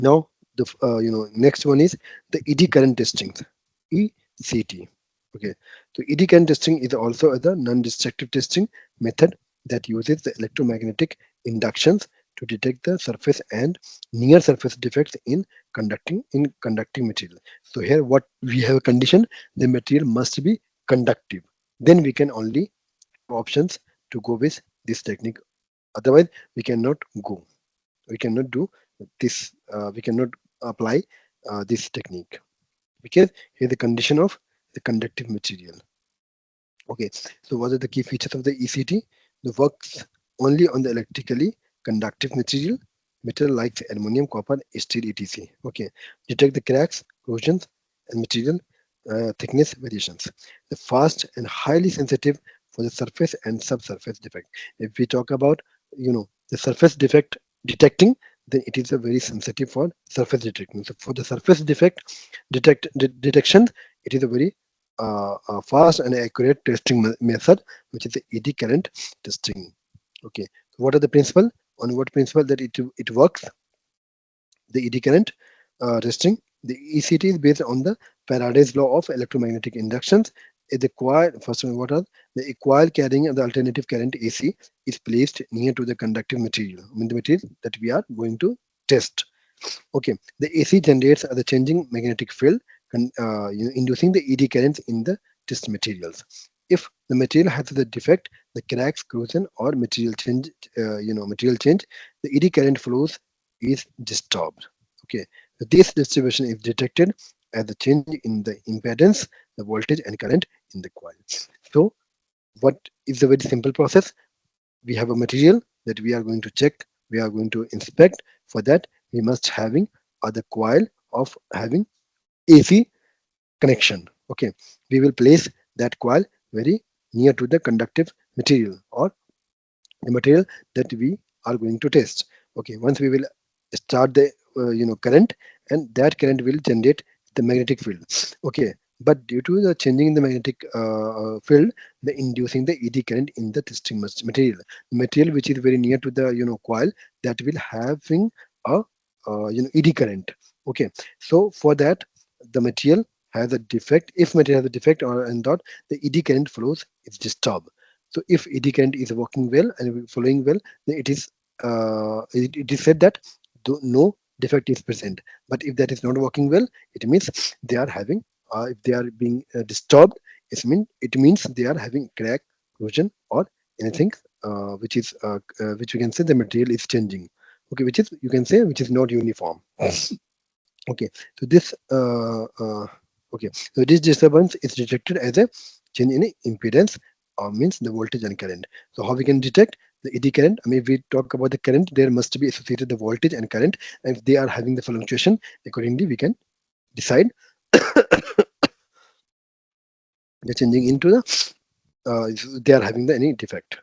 Now the next one is the eddy current testing, ECT. Okay, so eddy current testing is also the non-destructive testing method that uses the electromagnetic inductions to detect the surface and near surface defects in conducting material. So here what we have a condition, the material must be conductive. Then we can only have options to go with this technique. Otherwise, we cannot go. We cannot do this. We cannot apply this technique because here the condition of the conductive material. Okay, so what are the key features of the ECT? The works only on the electrically conductive material like aluminum, copper, steel, etc. Okay, detect the cracks, corrosions, and material thickness variations. The fast and highly sensitive for the surface and subsurface defect. If we talk about the surface defect detecting, then it is a very sensitive for surface detecting. So for the surface defect detection, it is a very fast and accurate testing method, which is the eddy current testing. Okay, so what are the principle? On what principle that it works? The eddy current testing. The ECT is based on the Faraday's law of electromagnetic inductions. The coil, first one, what are the coil carrying the alternative current AC is placed near to the conductive material, I mean the material that we are going to test. Okay, the AC generates the changing magnetic field, inducing the ED currents in the test materials. If the material has the defect, the cracks, corrosion, or material change, the ED current flows is disturbed. Okay, so this distribution is detected as the change in the impedance, the voltage, and current in the coil. So, what is a very simple process? We have a material that we are going to check, we are going to inspect. For that we must having the coil of having AC connection. Okay, we will place that coil very near to the conductive material or the material that we are going to test. Okay, once we will start the current, and that current will generate the magnetic field. Okay, but due to the changing in the magnetic field, the inducing the ED current in the testing material which is very near to the coil, that will having a ED current. Okay, so for that the material has a defect. If material has a defect or and dot, the ED current flows is disturbed. So if ED current is working well and following well, then it is said that no defect is present. But if that is not working well, it means they are having if they are being disturbed, it means they are having crack, corrosion, or anything which we can say the material is changing. Okay, which is you can say which is not uniform. Okay, so this disturbance is detected as a change in impedance, or means the voltage and current. So how we can detect the eddy current? I mean, if we talk about the current, there must be associated the voltage and current, and if they are having the fluctuation, accordingly we can decide the changing into the they are having the any defect.